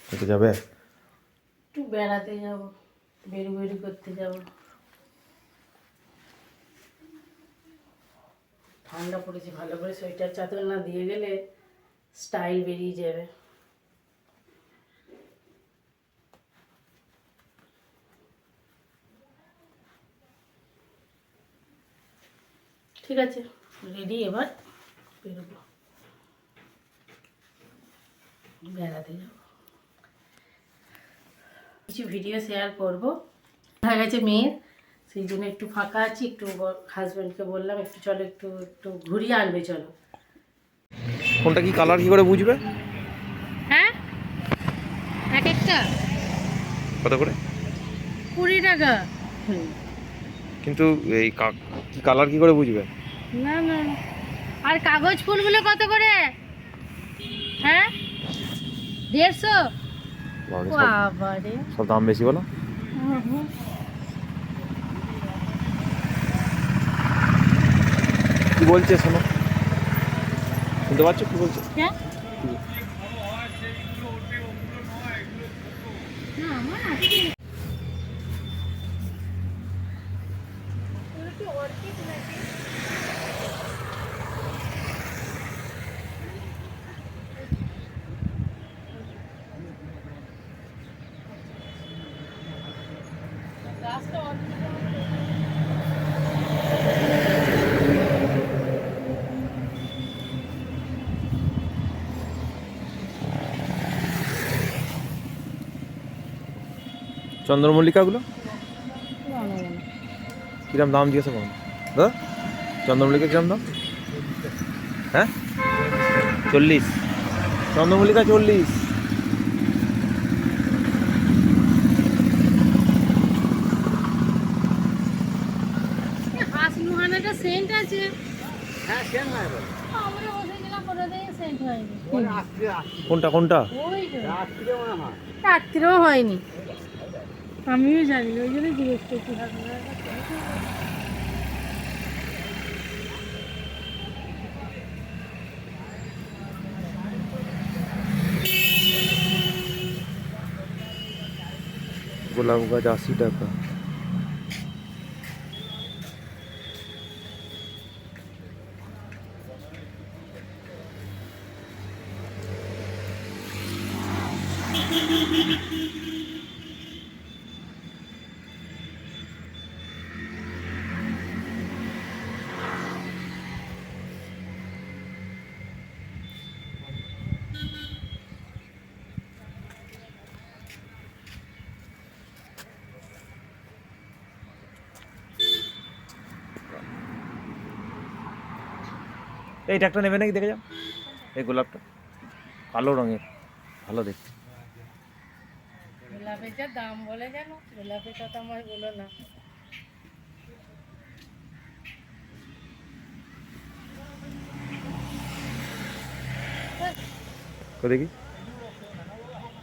কোথায় যাবে? একটু বেড়াতে যাব, বেরু বেরু করতে যাব। ঠান্ডা পড়েছে, ভালো করে সোয়েটার চাদর না দিয়ে গেলে স্টাইল বেরিয়ে যাবে। ঠিক আছে, রেডি, এবার বেরোবো, বেড়াতে যাব। কিছু ভিডিও শেয়ার করব, হয়ে গেছে মেয়ের, সেই জন্য একটু ফাঁকা আছি। একটু হাজব্যান্ডকে বললাম একটু চলো, একটু একটু ঘুরিয়ে আনবে চলো। কোনটা কি কালার কি করে বুঝবে? হ্যাঁ, এক একটা কত করে? 20 টাকা। কিন্তু এই কি কালার কি করে বুঝবে? না না, আর কাগজ ফুলগুলো কত করে? হ্যাঁ, 150। বাবারে, সব দাম বেশি বলো। কি বলছে শোনো, শুনতে পাচ্ছ কি বলছে? হ্যাঁ, না আমার আছে। চন্দ্রমল্লিকাগুলো কিরম দাম জিজ্ঞাসা করুন দাদা? চন্দ্রমল্লিকা কিরম দাম? হ্যাঁ, 40। চন্দ্রমল্লিকা 40। হাসনুহানাটা সেন্ট আছে। হ্যাঁ সেম হয় বলে আমরা বসেছিলাম কোনোদিন সেন্ট হয়নি। কোনটা কোনটা? ওইটা রাত্রে মনে হয়। রাত্রেও হয়নি, আমিও জানি না, ওই জন্য জিজ্ঞেস করছি হাসনুহানাটা সেন্ট হয়। গোলাপ গাছ 80 টাকা। এই ট্যাগটা নেবে নাকি দেখে যাও, এই গোলাপটা কালো রঙের, ভালো দেখতে। গোলাপের যা দাম বলে, জানো গোলাপের কথা আমার বলো না। তো দেখি,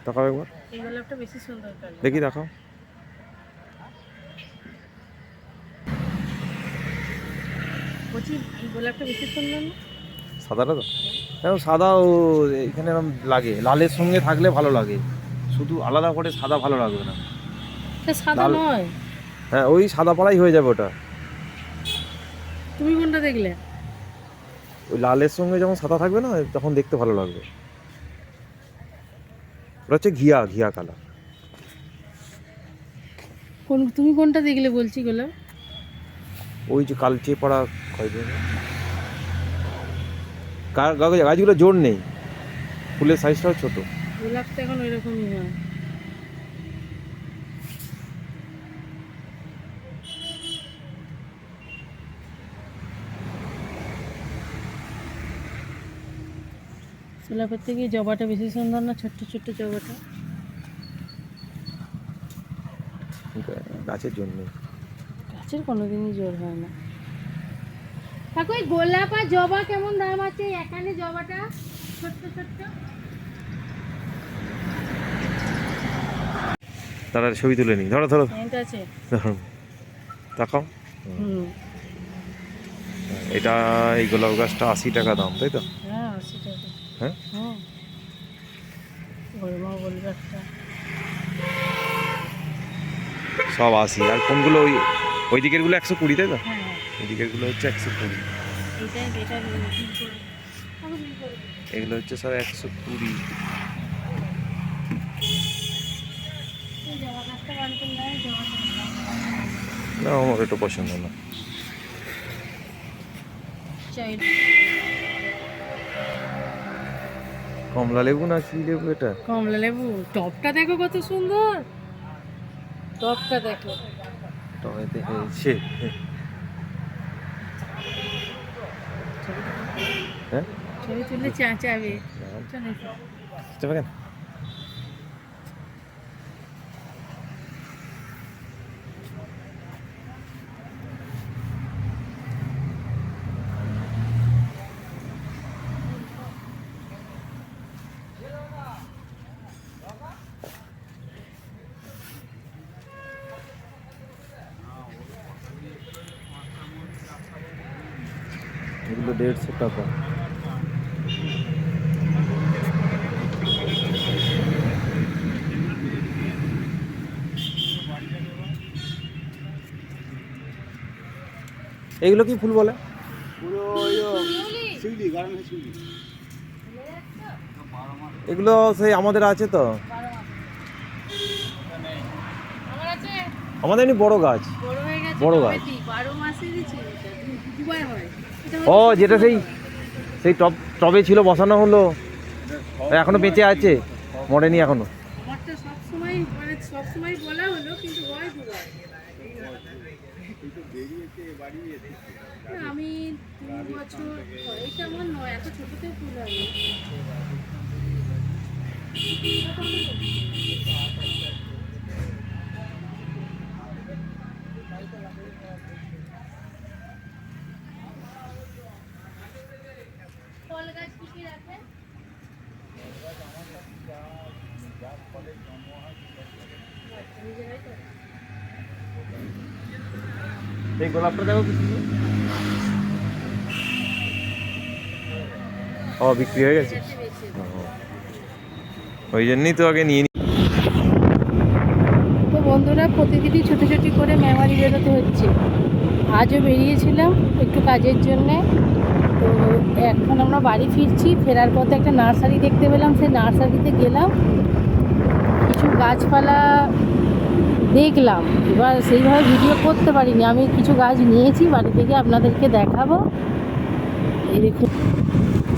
দেখাও একবার, এই গোলাপটা বেশি সুন্দর কালার। দেখি দেখাও। বলছি এই গোলাপটা বেশি সুন্দর না? সাদাটা তো হ্যাঁ, সাদা ও এখানে এরকম লাগে, লালের সঙ্গে থাকলে ভালো লাগে, শুধু আলাদা করে সাদা ভালো লাগবে না। এটা সাদা লাল। নয়। হ্যাঁ, ওই সাদা পাড়াই হয়ে যাবে ওটা। তুমি কোনটা দেখলে? ওই লালের সঙ্গে যখন সাদা থাকবে না, তখন দেখতে ভালো লাগবে। ওটা হচ্ছে ঘিয়া ঘিয়া কালার। কোন, তুমি কোনটা দেখলে বলছি গোলাপ? ওই যে কালচে পাড়া গাছগুলো জোর নেই, ফুলের সাইজটাও ছোট। গোলাপ তো এখন ওইরকমই হয়। গোলাপের থেকে জবাটা বেশি সুন্দর না, ছোট্ট ছোট্ট জবাটা? গাছের জন্য গাছের কোনোদিনই জোর হয় না। কাকু এই গোলাপ আর জবা কেমন দাম আছে? এখানে জবাটা ছোট্ট ছোট্ট। তারা ছবি তুলে নি, ধরো ধরো সেন্ট আছে। ধরো, দেখাও। হুম, এটা এই গোলাপ গাছটা 80 টাকা দাম, তাই তো? হ্যাঁ 80 টাকা। হ্যাঁ, হ্যাঁ, ওর মা বলবে একটা। সব 80 আর কোনগুলো ওই দিকেরগুলো 120 তাই তো? হ্যাঁ ওই দিকেরগুলো হচ্ছে 120, এটাই এটা বিল করে আমাকে বিল করে দিন। এগুলো হচ্ছে সব 120। এই জামা কাজটা বাড়িতে নেয় জামা না আমার এটা পছন্দ না। চাই কমলা লেবু না কি লেবু এটা? কমলা লেবু। টপটা দেখো কত সুন্দর, টপটা দেখো। টমেটো হয়েছে। হ্যাঁ ছবি তুললে চাচাবে। চলে চলে কেন? এগুলো 150 টাকা। এগুলো কি ফুল বলে? এগুলো সেই আমাদের আছে তো, আমার আছে আমাদের এমনি বড় গাছ। বড় হয়ে গেছে বড় গাছ। 12 মাসে দিচ্ছি এটা দুবার হয়। এটা ও যেটা সেই সেই টবে ছিল বসানো হলো, এখনো বেঁচে আছে, মরেনি এখনো। আমারটা সব সময় মানে সব সময় বলা হলো কিন্তু হয় দুবার। না, আমি 3 বছর এটা আমার নয়, এত ছোটতে ফুল হয়। ফল গাছ কি কি রাখেন? এই গোলাপটা দেখো কি সুন্দর। ও বিক্রি হয়ে গেছে, ওই জন্যই তো আগে নিয়ে নি। তো বন্ধুরা প্রতিদিনই ছোটো ছোটো করে মেমারি বেরোতে হচ্ছে। আজও বেরিয়েছিলাম একটু কাজের জন্যে। তো এখন আমরা বাড়ি ফিরছি, ফেরার পথে একটা নার্সারি দেখতে পেলাম, সেই নার্সারিতে গেলাম, কিছু গাছপালা দেখলাম। এবার সেইভাবে ভিডিও করতে পারিনি, আমি কিছু গাছ নিয়েছি, বাড়ি থেকে আপনাদেরকে দেখাবো। এই দেখুন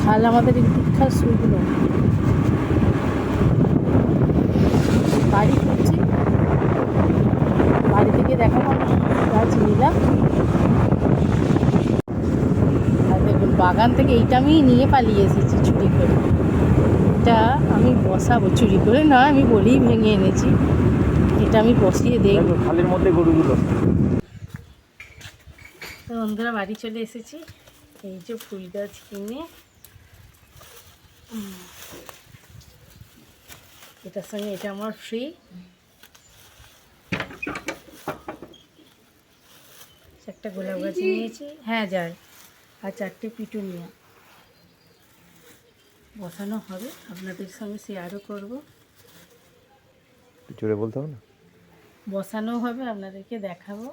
খাল আমাদের এই দীক্ষার শুকনো। বাড়ি ফিরছি, বাড়ি থেকে দেখাবো গাছ নিলাম। আর দেখুন বাগান থেকে এইটা আমি নিয়ে পালিয়ে এসেছি চুরি করে। এটা আমি বসাবো, চুরি করে না, আমি বলেই ভেঙে এনেছি। এটা আমি বসিয়ে দেখবো। খালের মধ্যে গরুগুলো। তো বন্ধুরা বাড়ি চলে এসেছি, এই যে ফুল গাছ কিনে এটার সঙ্গে এটা আমার ফ্রি। একটা গোলাপ গাছ নিয়েছি, হ্যাঁ যায়, আর 4টে পিটুনিয়া বসানো হবে, আপনাদের সঙ্গে শেয়ারও করব। জোরে বলতে হবে না। বসানো হবে, আপনাদেরকে দেখাবো।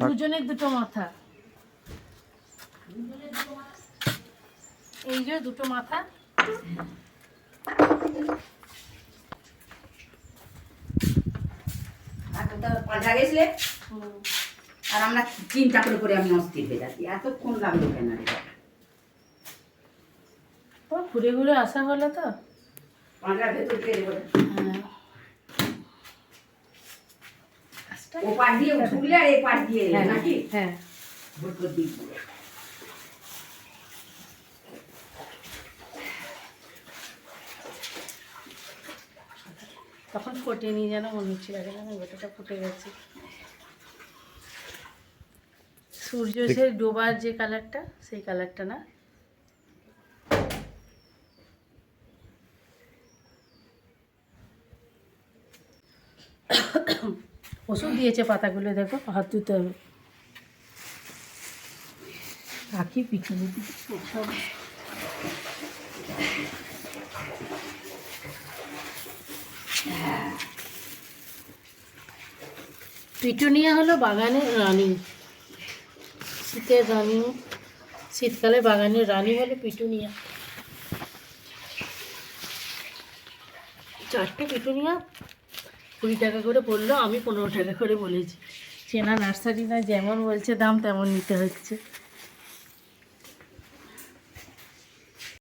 দুজনের দুটো মাথা, এই যে দুটো মাথা। পাল্টা গেছিলে আর আমরা চিন্তা করে করে আমি অস্থির হয়ে যাচ্ছি, এতক্ষণ লাগলো কেন রে? ও ঘুরে ঘুরে আসা হলো তো। পাল্টার ভেতর দিয়ে দেবো। হ্যাঁ ও পাশ দিয়ে উঠলে আর এ পাশ দিয়ে এলে হ্যাঁ নাকি হ্যাঁ ভোট দিক দিয়ে। তখন ফোটেনি যেন মনে হচ্ছিল, না গোটাটা ফুটে গেছে। সূর্য সে ডোবার যে কালারটা, সেই কালারটা না। ওষুধ দিয়েছে পাতাগুলো, দেখো হাত ধুতে হবে। আঁকি পিছনে সব পিটুনিয়া হলো বাগানের রানী, শীতের রানী, শীতকালে বাগানের রানী হলো পিটুনিয়া। 4টে পিটুনিয়া 20 টাকা করে পড়লো, আমি 15 টাকা করে বলেছি। চেনা নার্সারি না, যেমন বলছে দাম তেমন নিতে হচ্ছে।